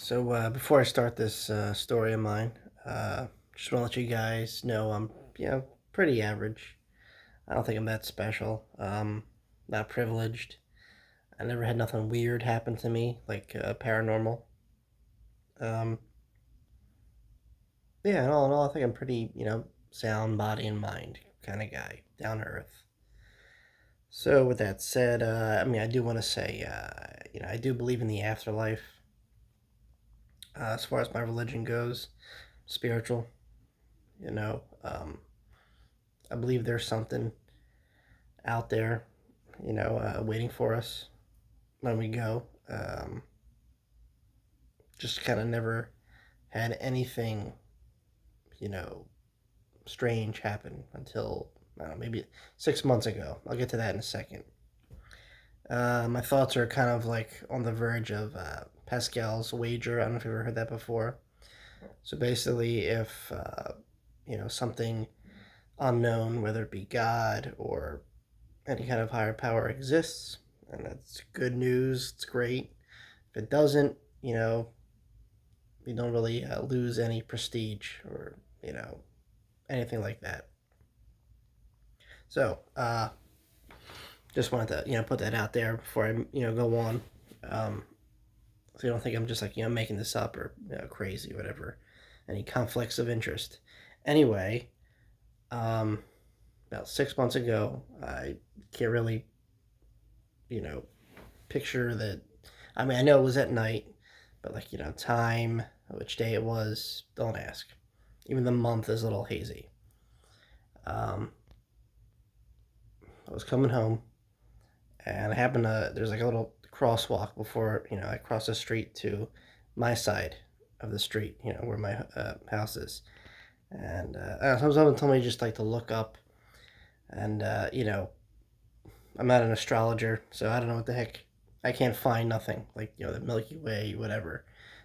Before I start this story of mine, just want to let you guys know I'm, pretty average. I don't think I'm that special. Not privileged. I never had nothing weird happen to me, like paranormal. Um, yeah, in all, I think I'm pretty, sound body and mind kind of guy, down to earth. So, with that said, I do want to say, I do believe in the afterlife. As far as my religion goes, spiritual. You know, I believe there's something out there, waiting for us when we go. Just kind of never had anything, you know, strange happen until, I don't know, maybe 6 months ago. I'll get to that in a second. My thoughts are kind of like on the verge of Pascal's wager. I don't know if you've ever heard that before. So basically, if, something unknown, whether it be God or any kind of higher power exists, and that's good news. It's great. If it doesn't, you don't really lose any prestige or anything like that. So, just wanted to put that out there before I go on. Um, so you don't think I'm just like making this up or crazy or whatever. Any conflicts of interest. Anyway, um, about 6 months ago, I can't really you know picture that. I know it was at night, but like, time, which day it was, don't ask. Even the month is a little hazy. Um, I was coming home, and I happened to, there's like a little crosswalk before, I cross the street to my side of the street, where my house is. And someone told me just like to look up, and, I'm not an astrologer, so I don't know what the heck. I can't find nothing like the Milky Way, whatever.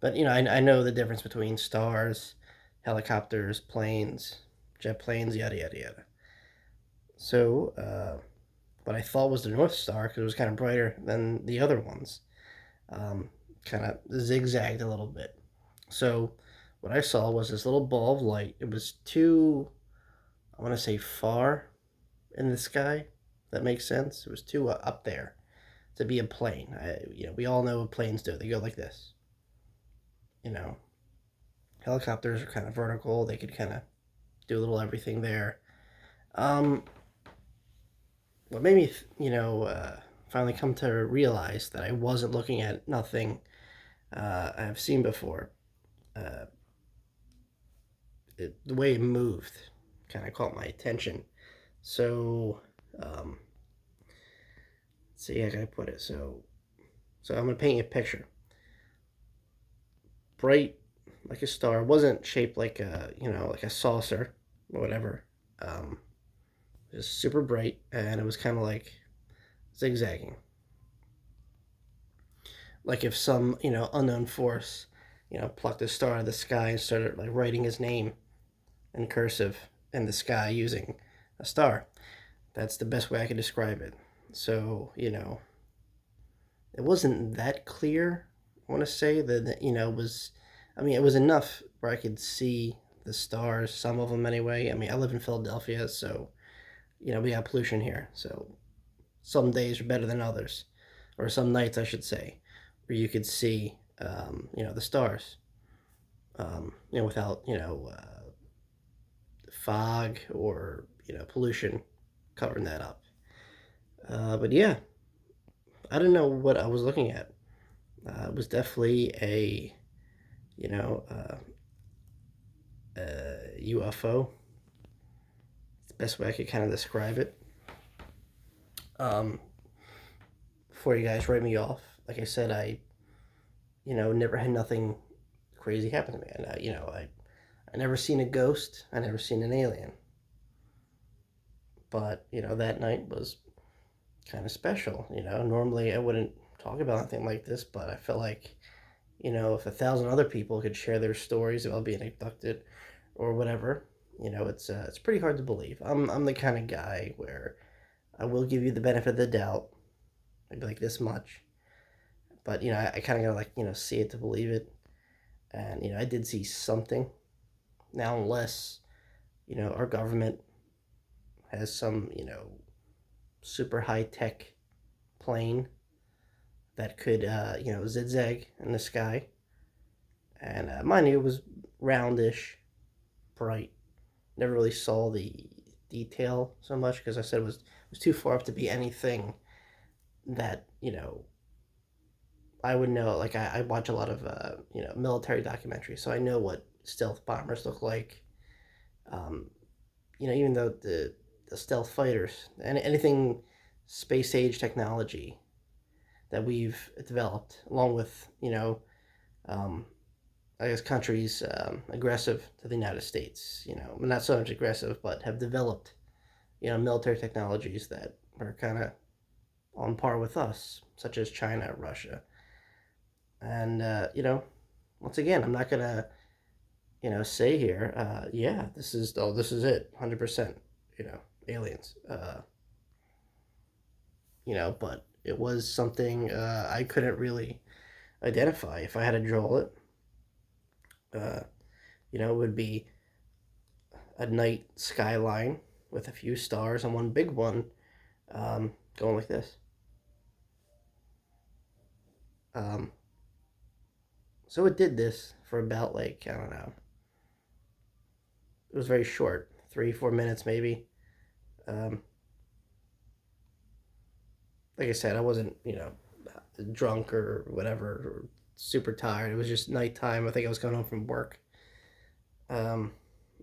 But I know the difference between stars, helicopters, planes, jet planes, yada yada yada. So what I thought was the North Star, because it was kind of brighter than the other ones, um, kind of zigzagged a little bit. So what I saw was this little ball of light. It was too, I want to say, far in the sky. That makes sense. It was too up there to be a plane. We all know what planes do. They go like this. You know, helicopters are kind of vertical. They could kind of do a little everything there. Um, what made me, finally come to realize that I wasn't looking at nothing I've seen before. Uh, the way it moved kind of caught my attention. So, let's see how can I put it? So I'm gonna paint you a picture. Bright like a star. It wasn't shaped like like a saucer or whatever. It was super bright, and it was kind of like zigzagging. Like if some unknown force plucked a star out of the sky and started like writing his name in cursive in the sky using a star. That's the best way I could describe it. So it wasn't that clear. I want to say that it was. It was enough where I could see the stars, some of them anyway. I live in Philadelphia, so we got pollution here. So some days are better than others, or some nights, I should say, where you could see, the stars, without fog or pollution covering that up. But yeah, I didn't know what I was looking at. It was definitely a you know uh, UFO. It's the best way I could kind of describe it. Um, Before you guys write me off, like I said, I never had nothing crazy happen to me. And I never seen a ghost. I never seen an alien. But that night was kind of special. Normally I wouldn't talk about anything like this, but I felt like if 1,000 other people could share their stories about being abducted or whatever, it's pretty hard to believe. I'm the kind of guy where I will give you the benefit of the doubt, maybe like this much, but I kind of gotta like see it to believe it. And I did see something. Now, unless our government has some super high tech plane that could zigzag in the sky, and mind you, it was roundish, bright. Never really saw the detail so much because I said it was too far up to be anything that I would know. Like I watch a lot of military documentaries, so I know what stealth bombers look like. Um, Even though the stealth fighters and anything space age technology that we've developed, along with um, I guess countries aggressive to the United States, not so much aggressive, but have developed military technologies that are kind of on par with us, such as China, Russia, and once again, I'm not gonna say here, yeah, this is it, 100%, aliens, but it was something I couldn't really identify. If I had to draw it, uh, it would be a night skyline with a few stars and one big one going like this. Um, so it did this for about like, I don't know, it was very short, 3 4 minutes maybe. Um, like I said, I wasn't drunk or whatever, or super tired. It was just nighttime. I think I was coming home from work, um,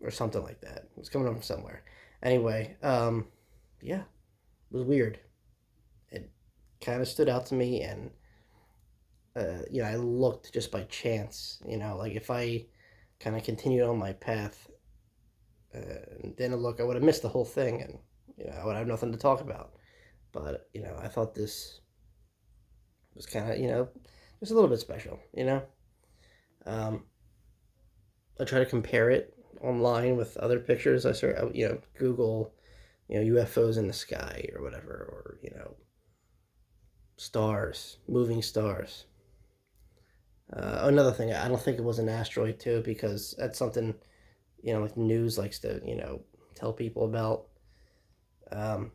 or something like that. I was coming home from somewhere. Anyway, yeah, it was weird. It kind of stood out to me, and I looked just by chance. Like if I kind of continued on my path and didn't look, I would have missed the whole thing, and I would have nothing to talk about. But I thought this was kind of just a little bit special. Um, I try to compare it online with other pictures. I start Google UFOs in the sky or whatever, or stars, moving stars. Another thing, I don't think it was an asteroid too, because that's something like the news likes to tell people about. Um,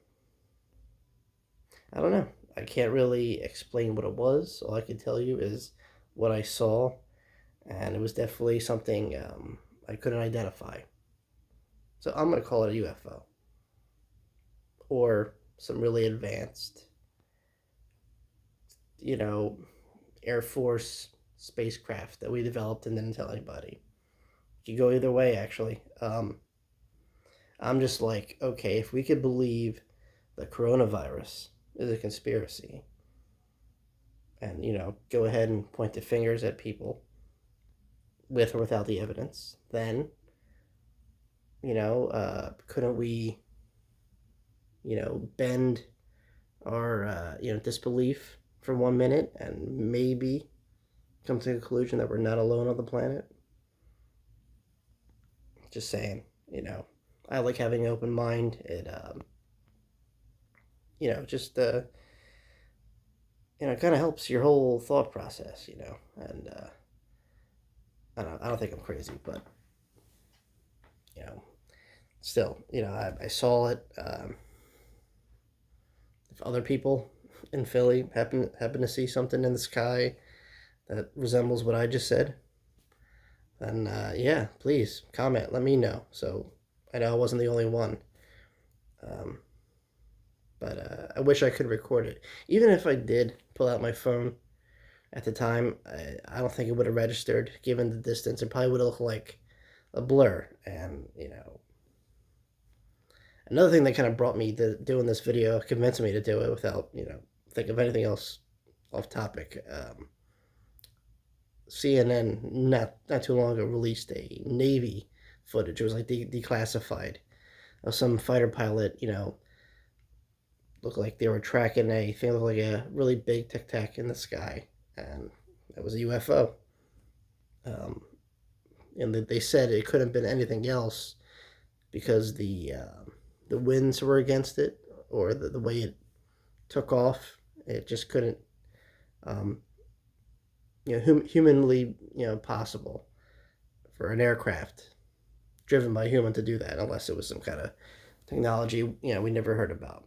I don't know. I can't really explain what it was. All I can tell you is what I saw, and it was definitely something I couldn't identify. So I'm gonna call it a UFO or some really advanced, you know, Air Force spacecraft that we developed and didn't tell anybody. You could go either way, actually. I'm just like, okay, if we could believe the coronavirus is a conspiracy, and go ahead and point the fingers at people with or without the evidence, then couldn't we bend our disbelief for 1 minute and maybe come to the conclusion that we're not alone on the planet? Just saying. I like having an open mind. It just it kind of helps your whole thought process. And I don't think I'm crazy, but you know still, I saw it. If other people in Philly happen to see something in the sky that resembles what I just said, then yeah, please comment. Let me know, so I know I wasn't the only one. Um, but I wish I could record it. Even if I did pull out my phone at the time, I don't think it would have registered given the distance. It probably would have looked like a blur. And another thing that kind of brought me to doing this video, convinced me to do it without think of anything else off topic. CNN not too long ago released a Navy footage. It was like declassified of some fighter pilot. Looked like they were tracking a thing, looked like a really big tic tac in the sky, and it was a UFO. Um, and they said it couldn't have been anything else because the winds were against it, or the way it took off. It just couldn't. Um, humanly possible for an aircraft driven by a human to do that, unless it was some kind of technology we never heard about.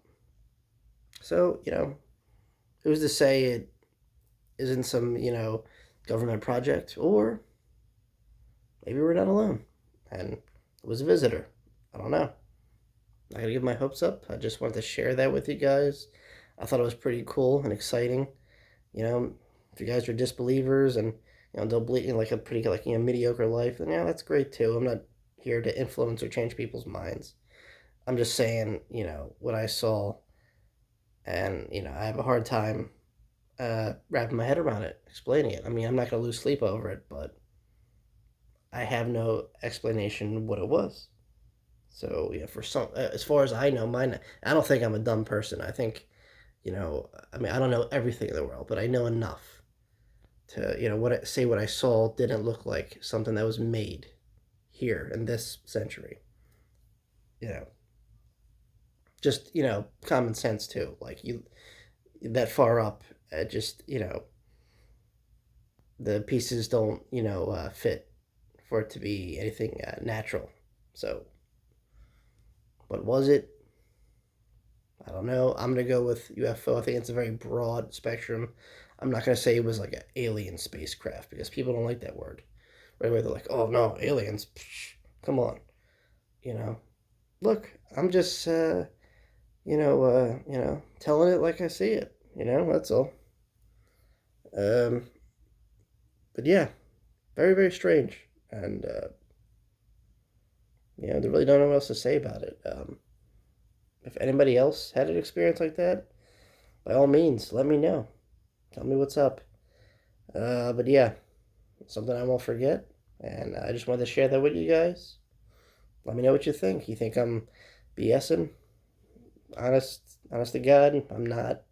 So who's to say it isn't some government project, or maybe we're not alone and it was a visitor. I don't know. Not gonna give my hopes up. I just wanted to share that with you guys. I thought it was pretty cool and exciting. If you guys are disbelievers and don't believe in like a pretty like mediocre life, then yeah, that's great too. I'm not here to influence or change people's minds. I'm just saying, what I saw, and I have a hard time wrapping my head around it, explaining it. I mean, I'm not gonna lose sleep over it, but I have no explanation what it was. So yeah, for some, as far as I know, mine. I don't think I'm a dumb person. I think, I mean, I don't know everything in the world, but I know enough to, say what I saw didn't look like something that was made here in this century. You know, just common sense too. Like you that far up, just the pieces don't fit for it to be anything natural. So, what was it? I don't know. I'm gonna go with UFO. I think it's a very broad spectrum. I'm not gonna say it was like an alien spacecraft because people don't like that word. Right away they're like, "Oh no, aliens! Psh, come on!" You know. Look, I'm just telling it like I see it. That's all. Um, but yeah, very very strange, and they really don't know what else to say about it. If anybody else had an experience like that, by all means, let me know. Tell me what's up. But yeah, something I won't forget, and I just wanted to share that with you guys. Let me know what you think. You think I'm BSing? Honest to God, I'm not.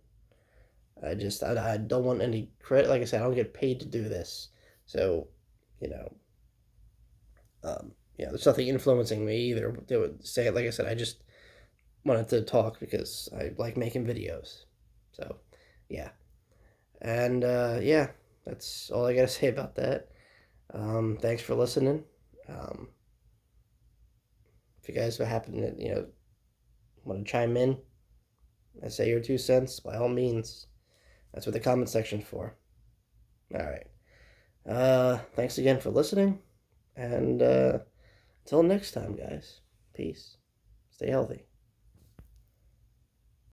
I don't want any credit. Like I said, I don't get paid to do this, so you know, there's nothing influencing me either. They would say it. Like I said, I just wanted to talk because I like making videos. So, yeah, and yeah, that's all I gotta say about that. Thanks for listening. Um, if you guys happen to want to chime in and say your 2 cents, by all means, that's what the comment section's for. All right. Thanks again for listening, and until next time, guys. Peace. Stay healthy.